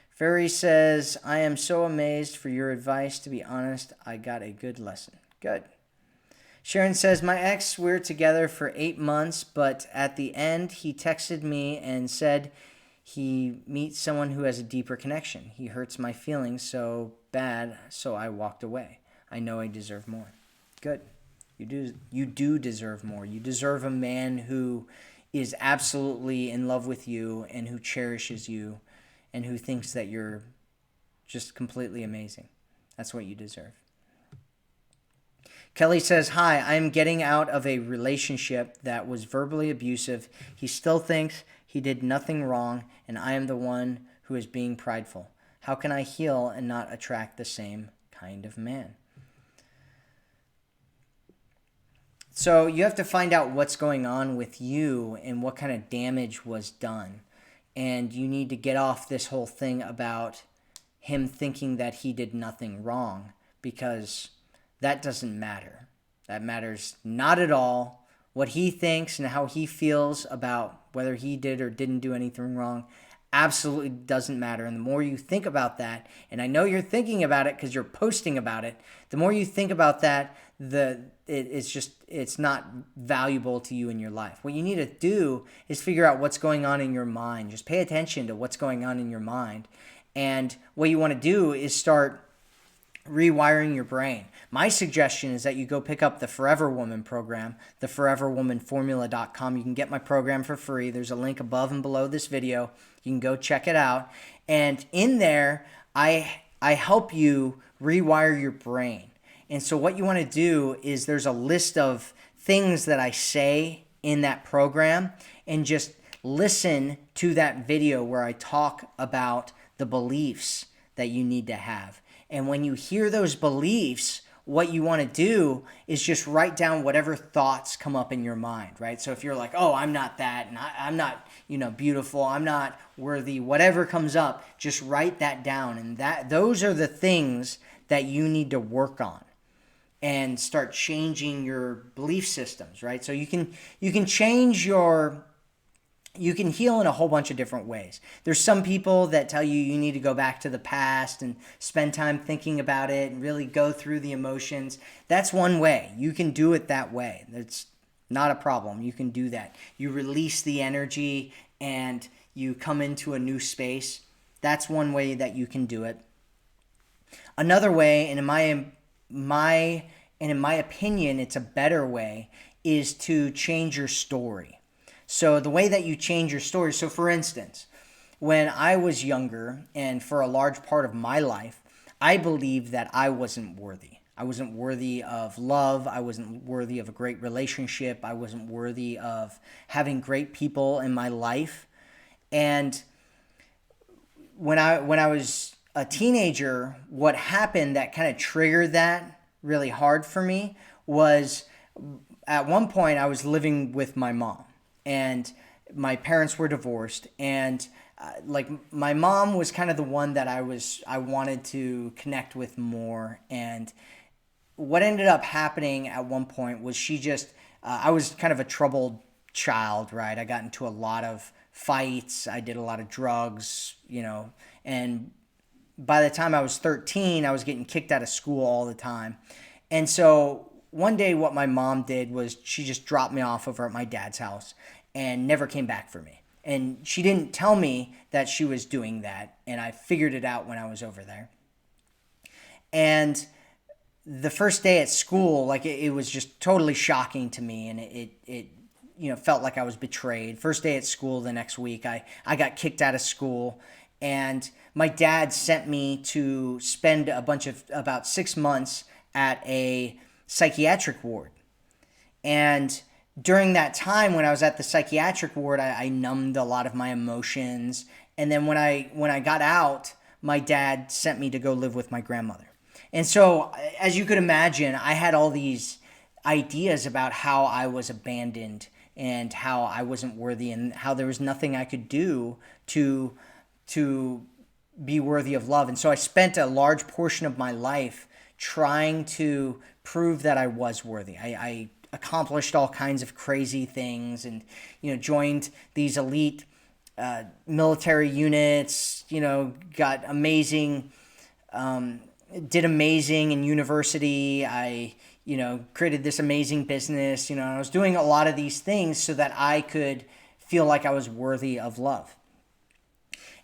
Fairy says, I am so amazed for your advice. To be honest, I got a good lesson. Good. Sharon says, my ex, we're together for 8 months, but at the end, he texted me and said he meets someone who has a deeper connection. He hurts my feelings so bad, so I walked away. I know I deserve more. Good. You do deserve more. You deserve a man who is absolutely in love with you and who cherishes you and who thinks that you're just completely amazing. That's what you deserve. Kelly says, hi, I'm getting out of a relationship that was verbally abusive. He still thinks he did nothing wrong, and I am the one who is being prideful. How can I heal and not attract the same kind of man? So you have to find out what's going on with you and what kind of damage was done. And you need to get off this whole thing about him thinking that he did nothing wrong, because that doesn't matter. That matters not at all. What he thinks and how he feels about whether he did or didn't do anything wrong absolutely doesn't matter. And the more you think about that, and I know you're thinking about it because you're posting about it, the more you think about that, it's not valuable to you in your life. What you need to do is figure out what's going on in your mind. Just pay attention to what's going on in your mind. And what you want to do is start rewiring your brain. My suggestion is that you go pick up the Forever Woman program, theforeverwomanformula.com. You can get my program for free. There's a link above and below this video. You can go check it out. And in there, I help you rewire your brain. And so what you want to do is there's a list of things that I say in that program, and just listen to that video where I talk about the beliefs that you need to have. And when you hear those beliefs, what you want to do is just write down whatever thoughts come up in your mind, right? So if you're like, oh, I'm not that, and I'm not, beautiful, I'm not worthy, whatever comes up, just write that down. And those are the things that you need to work on and start changing your belief systems, right? So you can heal in a whole bunch of different ways. There's some people that tell you need to go back to the past and spend time thinking about it and really go through the emotions. That's one way. You can do it that way. That's not a problem. You can do that. You release the energy and you come into a new space. That's one way that you can do it. Another way, and in my opinion, it's a better way, is to change your story. So the way that you change your story, so for instance, when I was younger and for a large part of my life, I believed that I wasn't worthy. I wasn't worthy of love. I wasn't worthy of a great relationship. I wasn't worthy of having great people in my life. And when I was a teenager, what happened that kind of triggered that really hard for me was at one point I was living with my mom, and my parents were divorced, and like my mom was kind of the one that I wanted to connect with more. And what ended up happening at one point was she just I was kind of a troubled child, right? I got into a lot of fights. I did a lot of drugs, and by the time I was 13, I was getting kicked out of school all the time. And so one day what my mom did was she just dropped me off over at my dad's house and never came back for me. And she didn't tell me that she was doing that, and I figured it out when I was over there. And the first day at school, like it was just totally shocking to me, and it felt like I was betrayed. First day at school the next week, I got kicked out of school, and my dad sent me to spend about 6 months at a psychiatric ward. And during that time when I was at the psychiatric ward, I numbed a lot of my emotions. And then when I got out, my dad sent me to go live with my grandmother. And so, as you could imagine, I had all these ideas about how I was abandoned and how I wasn't worthy and how there was nothing I could do to be worthy of love. And so I spent a large portion of my life trying to prove that I was worthy. I accomplished all kinds of crazy things and, joined these elite military units, got amazing, did amazing in university. I, created this amazing business, I was doing a lot of these things so that I could feel like I was worthy of love.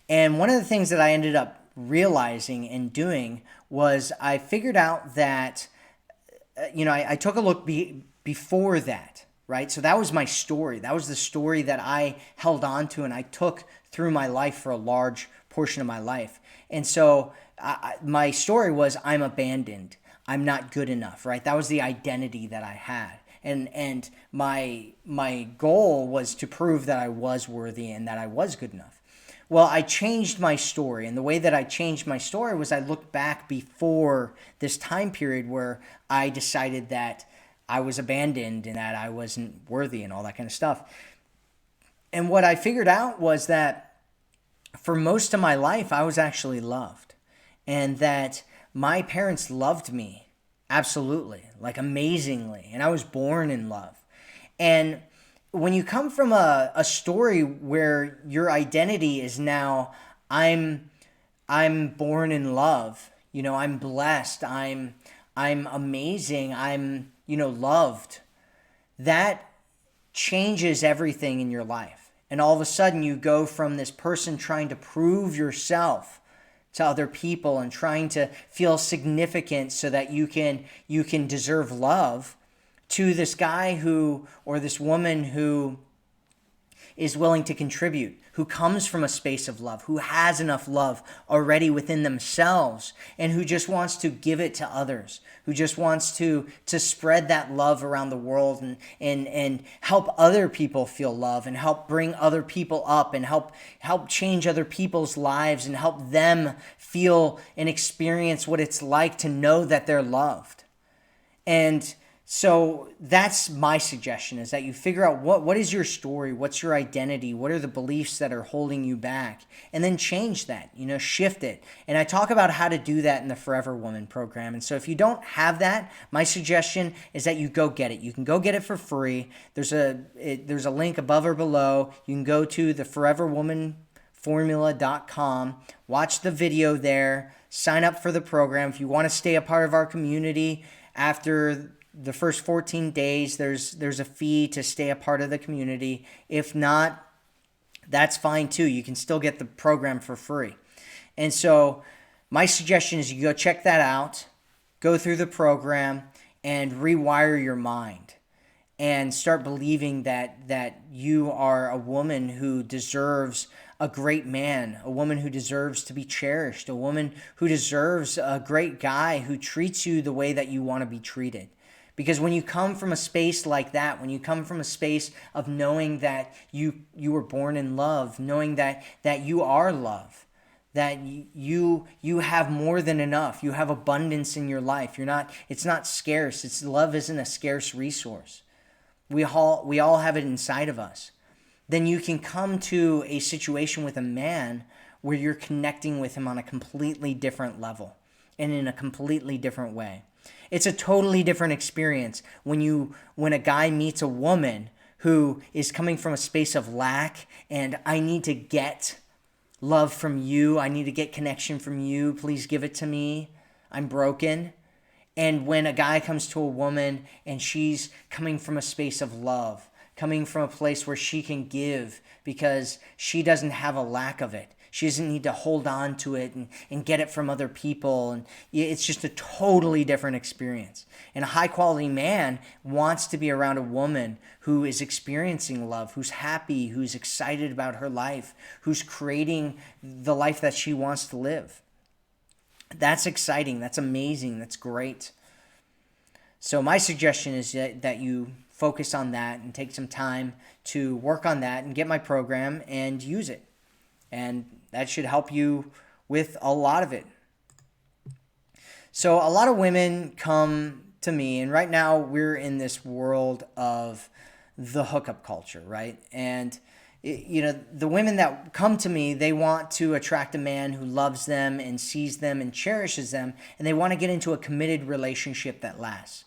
And one of the things that I ended up realizing and doing was I figured out that, I took a look before that, right? So that was my story. That was the story that I held on to and I took through my life for a large portion of my life. And so my story was I'm abandoned. I'm not good enough, right? That was the identity that I had. And my goal was to prove that I was worthy and that I was good enough. Well, I changed my story, and the way that I changed my story was I looked back before this time period where I decided that I was abandoned and that I wasn't worthy and all that kind of stuff. And what I figured out was that for most of my life, I was actually loved, and that my parents loved me absolutely, like amazingly, and I was born in love. And when you come from a story where your identity is now I'm born in love, I'm blessed, I'm amazing, I'm loved, that changes everything in your life. And all of a sudden you go from this person trying to prove yourself to other people and trying to feel significant so that you can deserve love, to this guy or this woman who is willing to contribute, who comes from a space of love, who has enough love already within themselves, and who just wants to give it to others, who just wants to spread that love around the world and help other people feel love and help bring other people up and help change other people's lives and help them feel and experience what it's like to know that they're loved. And so that's my suggestion, is that you figure out what is your story, what's your identity, what are the beliefs that are holding you back, and then change that, shift it. And I talk about how to do that in the Forever Woman program. And so if you don't have that, my suggestion is that you go get it. You can go get it for free. There's a link above or below. You can go to the foreverwomanformula.com, watch the video there, sign up for the program. If you want to stay a part of our community after the first 14 days, there's a fee to stay a part of the community. If not, that's fine too. You can still get the program for free. And so my suggestion is you go check that out, go through the program, and rewire your mind and start believing that you are a woman who deserves a great man, a woman who deserves to be cherished, a woman who deserves a great guy who treats you the way that you want to be treated. Because when you come from a space like that, when you come from a space of knowing that you were born in love, knowing that you are love, that you have more than enough, you have abundance in your life. It's not scarce. Love isn't a scarce resource. We all have it inside of us. Then you can come to a situation with a man where you're connecting with him on a completely different level and in a completely different way. It's a totally different experience when a guy meets a woman who is coming from a space of lack and I need to get love from you. I need to get connection from you. Please give it to me. I'm broken. And when a guy comes to a woman and she's coming from a space of love, coming from a place where she can give because she doesn't have a lack of it. She doesn't need to hold on to it and get it from other people. And it's just a totally different experience. And a high quality man wants to be around a woman who is experiencing love, who's happy, who's excited about her life, who's creating the life that she wants to live. That's exciting. That's amazing. That's great. So my suggestion is that you focus on that and take some time to work on that and get my program and use it. And that should help you with a lot of it. So a lot of women come to me, and right now we're in this world of the hookup culture, right? And the women that come to me, they want to attract a man who loves them and sees them and cherishes them, and they want to get into a committed relationship that lasts.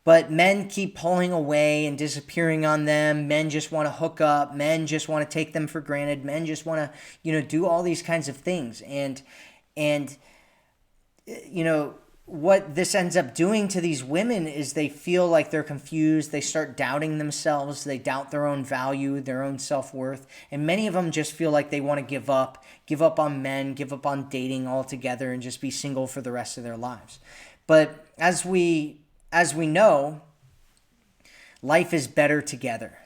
But men keep pulling away and disappearing on them. Men just want to hook up. Men just want to take them for granted. Men just want to, do all these kinds of things. And what this ends up doing to these women is they feel like they're confused. They start doubting themselves. They doubt their own value, their own self-worth. And many of them just feel like they want to give up on men, give up on dating altogether and just be single for the rest of their lives. But as we know, life is better together.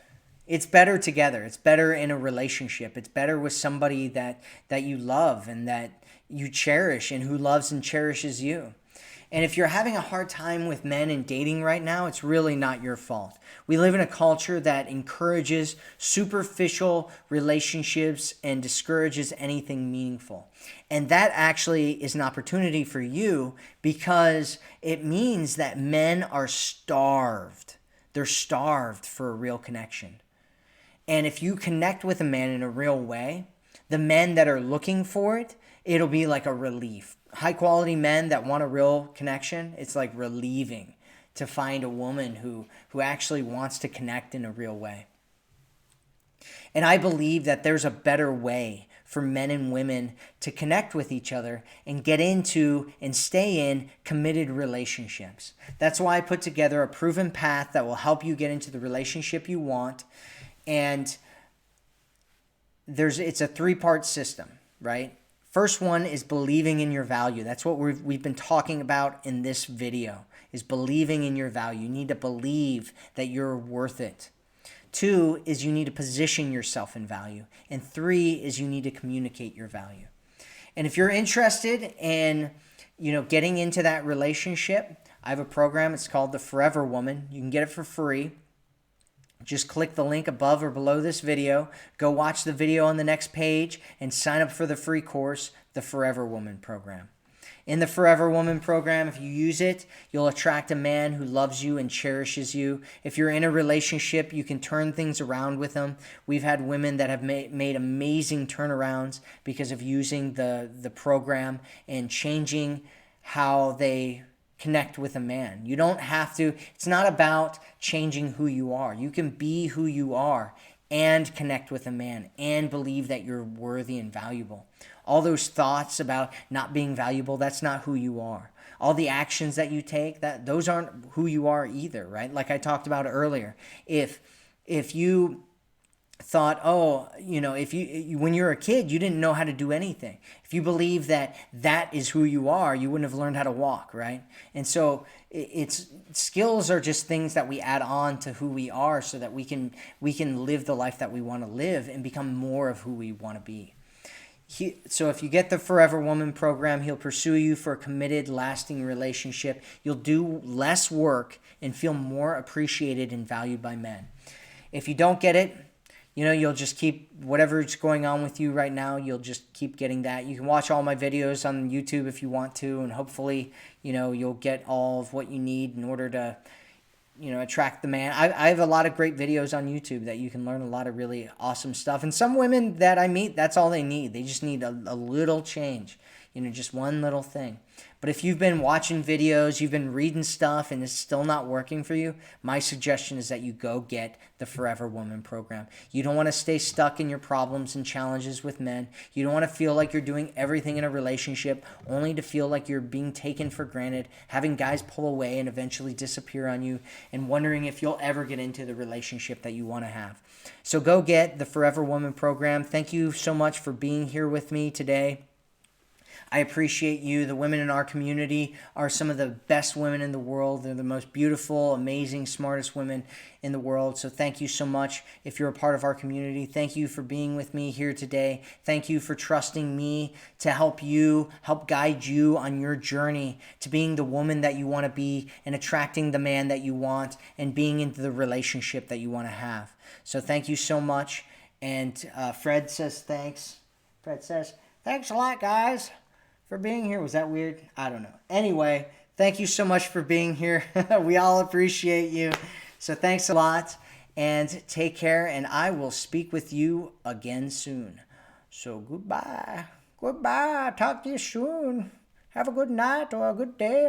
It's better together. It's better in a relationship. It's better with somebody that you love and that you cherish and who loves and cherishes you. And if you're having a hard time with men and dating right now, it's really not your fault. We live in a culture that encourages superficial relationships and discourages anything meaningful. And that actually is an opportunity for you because it means that men are starved. They're starved for a real connection. And if you connect with a man in a real way, the men that are looking for it, it'll be like a relief. High quality men that want a real connection, it's like relieving to find a woman who actually wants to connect in a real way. And I believe that there's a better way for men and women to connect with each other and get into and stay in committed relationships. That's why I put together a proven path that will help you get into the relationship you want. And it's a 3-part system, right? First one is believing in your value. That's what we've been talking about in this video, is believing in your value. You need to believe that you're worth it. 2 is you need to position yourself in value. And 3 is you need to communicate your value. And if you're interested in, getting into that relationship, I have a program. It's called The Forever Woman. You can get it for free. Just click the link above or below this video, go watch the video on the next page, and sign up for the free course, the Forever Woman program. In the Forever Woman program, if you use it, you'll attract a man who loves you and cherishes you. If you're in a relationship, you can turn things around with them. We've had women that have made amazing turnarounds because of using the program and changing how they connect with a man. You don't have to, it's not about changing who you are. You can be who you are and connect with a man and believe that you're worthy and valuable. All those thoughts about not being valuable, that's not who you are. All the actions that you take, those aren't who you are either, right? Like I talked about earlier. If you thought, oh, if when you're a kid, you didn't know how to do anything. If you believe that that is who you are, you wouldn't have learned how to walk, right? And so it's skills are just things that we add on to who we are so that we can live the life that we want to live and become more of who we want to be. So if you get the Forever Woman program, he'll pursue you for a committed, lasting relationship. You'll do less work and feel more appreciated and valued by men. If you don't get it, you'll just keep whatever's going on with you right now. You'll just keep getting that. You can watch all my videos on YouTube if you want to, and hopefully, you'll get all of what you need in order to, attract the man. I have a lot of great videos on YouTube that you can learn a lot of really awesome stuff. And some women that I meet, that's all they need. They just need a little change, just one little thing. But if you've been watching videos, you've been reading stuff, and it's still not working for you, my suggestion is that you go get the Forever Woman program. You don't want to stay stuck in your problems and challenges with men. You don't want to feel like you're doing everything in a relationship only to feel like you're being taken for granted, having guys pull away and eventually disappear on you, and wondering if you'll ever get into the relationship that you want to have. So go get the Forever Woman program. Thank you so much for being here with me today. I appreciate you. The women in our community are some of the best women in the world. They're the most beautiful, amazing, smartest women in the world. So thank you so much if you're a part of our community. Thank you for being with me here today. Thank you for trusting me to help guide you on your journey to being the woman that you want to be and attracting the man that you want and being into the relationship that you want to have. So thank you so much. And Fred says thanks. Fred says, thanks a lot, guys, for being here. Was that weird? I don't know. Anyway, thank you so much for being here. We all appreciate you. So thanks a lot and take care, and I will speak with you again soon. So goodbye. Goodbye. Talk to you soon. Have a good night or a good day.